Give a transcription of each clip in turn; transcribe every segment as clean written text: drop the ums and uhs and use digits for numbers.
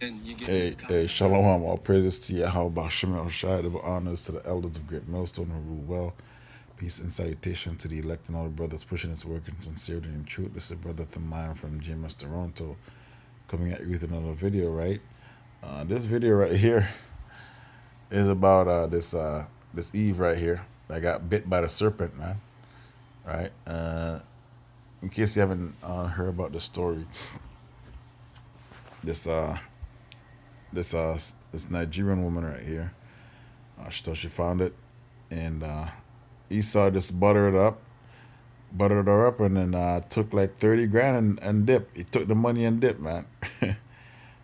And you get to Hey, Shalom, all praises to Yahweh, Shem Shai, double honors to the elders of Great Millstone who rule well. Peace and salutation to the elect and all the brothers pushing this work in sincerity and truth. This is Brother Thamine from GMS Toronto coming at you with another video, right? This video right here is about this Eve right here that got bit by the serpent, man, right? In case you haven't heard about the story, this uh, this Nigerian woman right here, she thought she found it, and Esau just buttered her up, and then took like 30 grand and dip. He took the money and dip, man.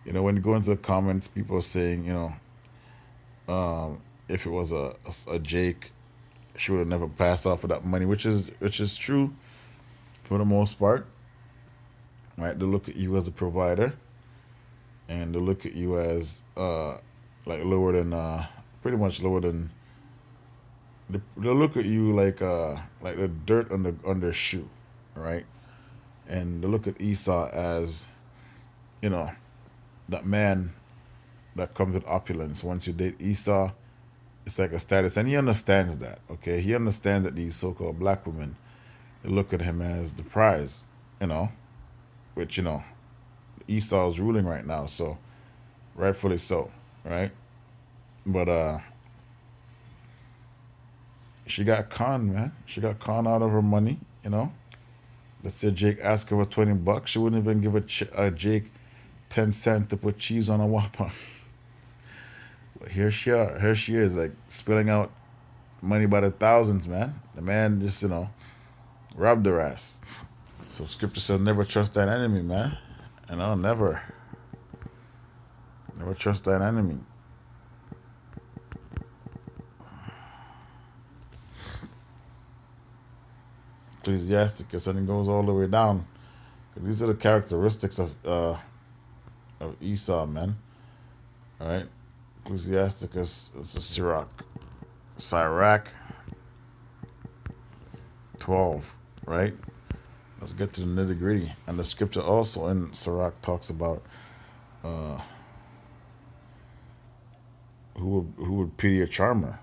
When you go into the comments, people are saying, if it was a Jake, she would have never passed off with that money, which is true for the most part, right? They look at you as a provider, and they look at you as like lower than pretty much lower than they look at you like the dirt on their shoe, right? And they look at Esau as you know that man that comes with opulence. Once you date Esau, it's like a status, and he understands that. Okay, he understands that these so-called black women they look at him as the prize, you know, which Esau is ruling right now, so rightfully so, right? But she got conned, man. She got conned out of her money, you know. Let's say Jake asked her for $20, she wouldn't even give a Jake 10 cents to put cheese on a Whopper. But here she is, like spilling out money by the thousands, man. The man just robbed her ass. So scripture says never trust thine enemy, man. Never trust thine enemy. Ecclesiasticus, and it goes all the way down. These are the characteristics of Esau, man. All right, Ecclesiasticus is a Sirach 12, right? Let's get to the nitty gritty. And the scripture also in Sirach talks about who would pity a charmer,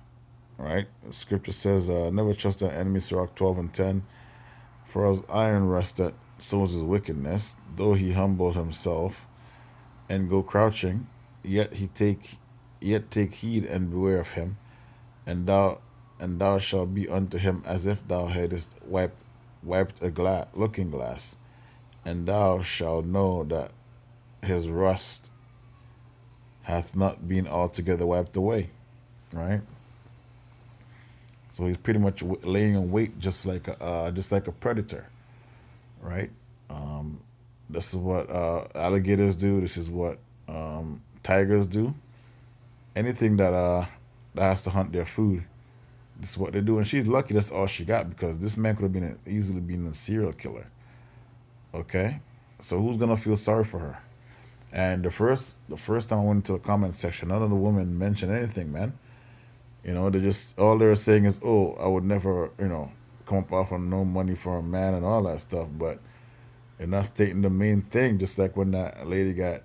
right? The scripture says, "Never trust an enemy." Sirach 12:10. For as iron rusteth, so is his wickedness. Though he humble himself and go crouching, yet take heed and beware of him, and thou shalt be unto him as if thou hadst wiped a looking glass, and thou shalt know that his rust hath not been altogether wiped away, right? So he's pretty much laying in wait, just like a predator, right? This is what alligators do. This is what tigers do. Anything that has to hunt their food, this is what they do. And she's lucky that's all she got, because this man could have easily been a serial killer. Okay, so who's gonna feel sorry for her? And the first time I went into the comment section, none of the women mentioned anything, man. They just all they're saying is, "Oh, I would never, come up off on no money for a man and all that stuff." But they're not stating the main thing. Just like when that lady that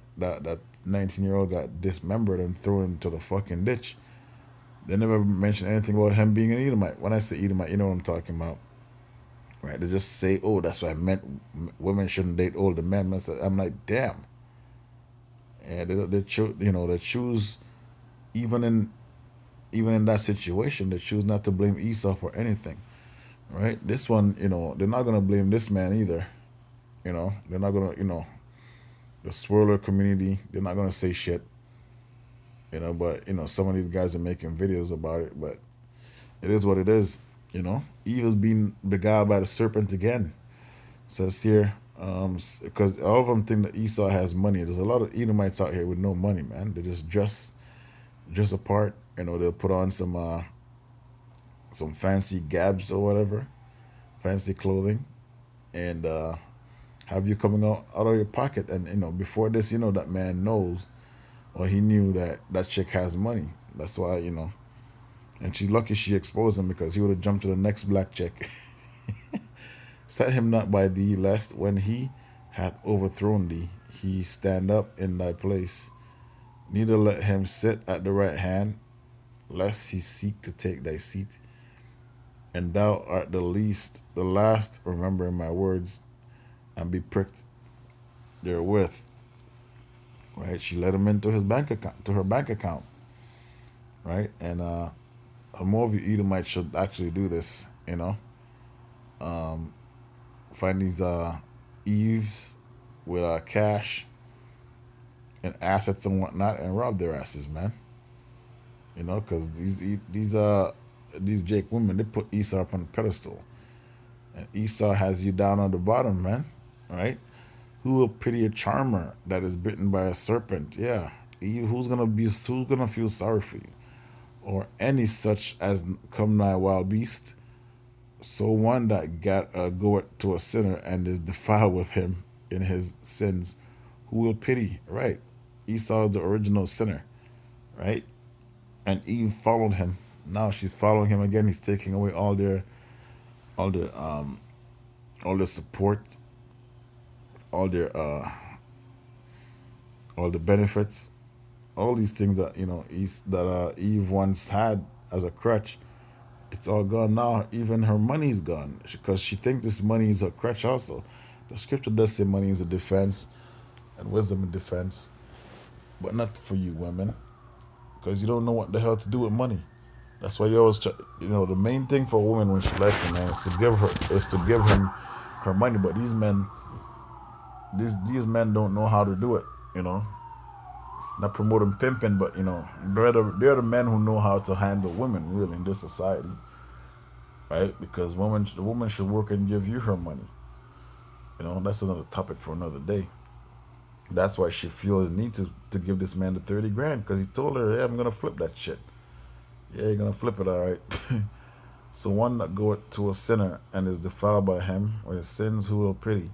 19-year-old got dismembered and thrown into the fucking ditch. They never mentioned anything about him being an Edomite. When I say Edomite, you know what I'm talking about, right? They just say, "Oh, that's what I meant. Women shouldn't date older men." I'm like, damn. And they choose even in that situation, they choose not to blame Esau for anything, right? This one, they're not gonna blame this man either. They're not gonna, the swirler community, they're not gonna say shit. But some of these guys are making videos about it, but it is what it is. Eve is being beguiled by the serpent again. Says here, because all of them think that Esau has money. There's a lot of Edomites out here with no money, man. They just dress apart. They'll put on some fancy gabs or whatever, fancy clothing, and have you coming out of your pocket. And before this, that man knows, or he knew that that chick has money. That's why and she's lucky she exposed him, because he would have jumped to the next black chick. Set him not by thee, lest when he hath overthrown thee, he stand up in thy place. Neither let him sit at the right hand, lest he seek to take thy seat. And thou art the least, the last, remembering my words, and be pricked therewith. Right? She let him into his bank account, to her bank account. Right? And more of you Edomites should actually do this. Find these Eves with cash and assets and whatnot, and rob their asses, man. Because these Jake women, they put Esau up on the pedestal, and Esau has you down on the bottom, man. Right? Who will pity a charmer that is bitten by a serpent? Yeah, Eve. Who's gonna feel sorry for you, or any such as come nigh wild beast? So one that got goeth to a sinner and is defiled with him in his sins, who will pity? Right. Esau is the original sinner, right? And Eve followed him. Now she's following him again. He's taking away all their all their support, all their all the benefits, all these things that Eve once had as a crutch. It's all gone now. Even her money's gone because she thinks this money is a crutch. Also, the scripture does say money is a defense and wisdom in defense, but not for you women, because you don't know what the hell to do with money. That's why you always try. The main thing for a woman when she likes a man is to give him her money. But these men don't know how to do it. You know, not promoting pimping, but they're the men who know how to handle women really in this society, right? Because the woman should work and give you her money. That's another topic for another day. That's why she feels the need to give this man the 30 grand, because he told her, "Hey, I'm gonna flip that shit. Yeah, you're gonna flip it, all right." So one that goeth to a sinner and is defiled by him with his sins, who will pity?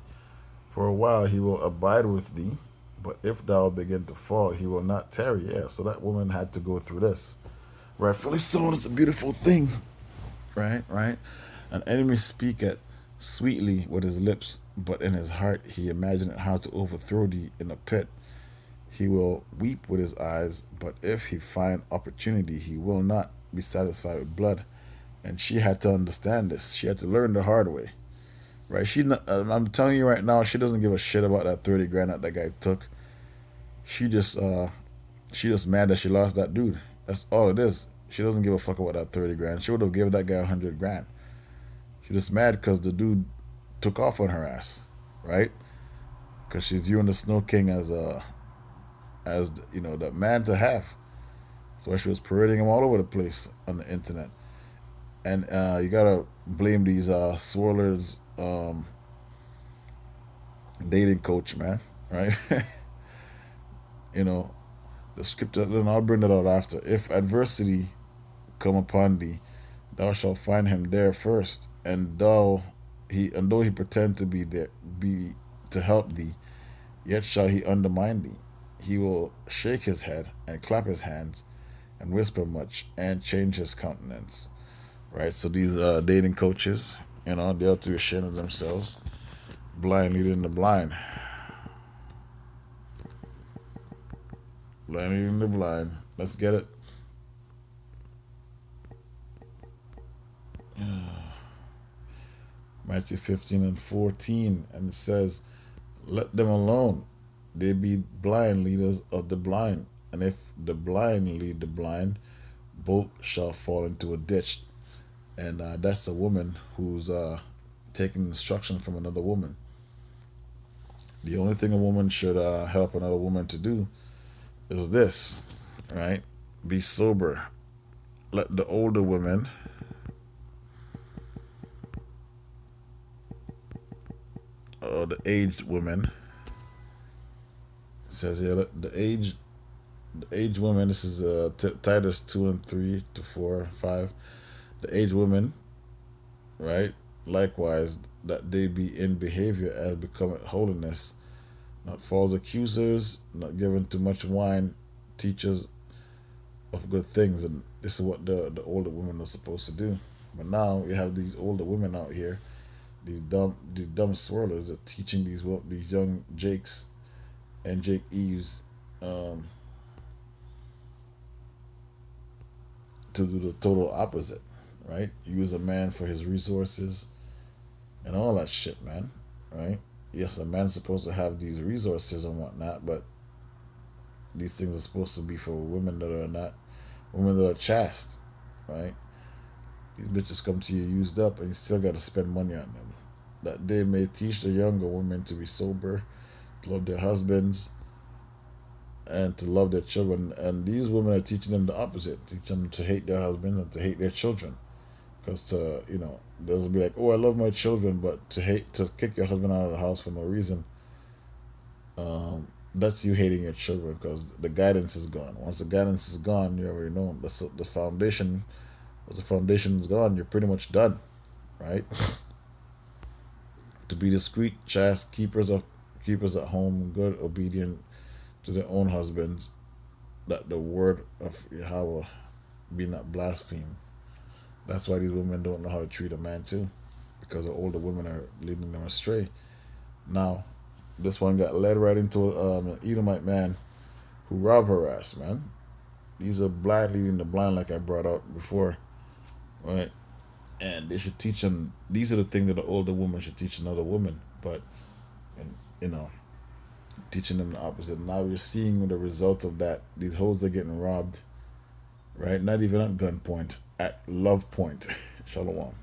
For a while he will abide with thee, but if thou begin to fall, he will not tarry. Yeah, so that woman had to go through this. Rightfully so, it's a beautiful thing. Right, right. An enemy speaketh sweetly with his lips, but in his heart he imagineth how to overthrow thee in a pit. He will weep with his eyes, but if he find opportunity, he will not be satisfied with blood. And she had to understand this. She had to learn the hard way. Right? I'm telling you right now, she doesn't give a shit about that 30 grand that guy took. She just she just mad that she lost that dude. That's all it is. She doesn't give a fuck about that 30 grand. She would have given that guy 100 grand. She just mad because the dude took off on her ass, right? Because she's viewing the Snow King as the man to have. That's why she was parading him all over the place on the internet. And you gotta blame these swirlers dating coach, man, right? you know the scripture. Then I'll bring it out after. If adversity come upon thee, thou shalt find him there first, and though he pretend to be to help thee, yet shall he undermine thee. He will shake his head and clap his hands and whisper much and change his countenance. Right? So these dating coaches, they ought to be ashamed of themselves. Blind leading the blind. Blind leading the blind. Let's get it. Matthew 15 and 14. And it says, let them alone. They be blind leaders of the blind. And if the blind lead the blind, both shall fall into a ditch. And that's a woman who's taking instruction from another woman. The only thing a woman should help another woman to do is this, right? Be sober. Let the older women or the aged women, it says here, the aged women, this is Titus 2 and 3 to 4, 5. The aged women, right? Likewise, that they be in behavior as becometh holiness, not false accusers, not given to much wine, teachers of good things. And this is what the older women are supposed to do. But now you have these older women out here, these dumb swirlers that are teaching these young Jakes and Jake Eves to do the total opposite, right? Use a man for his resources and all that shit, man, right? Yes, a man's supposed to have these resources and whatnot, but these things are supposed to be for women that are not women that are chaste, right? These bitches come to you used up, and you still got to spend money on them. That they may teach the younger women to be sober, to love their husbands, and to love their children. And these women are teaching them the opposite, teach them to hate their husbands and to hate their children. Because they'll be like, "Oh, I love my children," but to kick your husband out of the house for no reason, that's you hating your children because the guidance is gone. Once the guidance is gone, you already know that's the foundation. Once the foundation is gone, you're pretty much done, right? To be discreet, chaste, keepers at home, good, obedient to their own husbands, that the word of Yahweh be not blasphemed. That's why these women don't know how to treat a man too, because the older women are leading them astray. Now, this one got led right into an Edomite man who robbed her ass, man. These are blind leading the blind, like I brought up before, right? And they should teach them. These are the things that the older woman should teach another woman, but and you know, teaching them the opposite. Now we're seeing the result of that. These hoes are getting robbed, right? Not even at gunpoint, at love point. Shalom.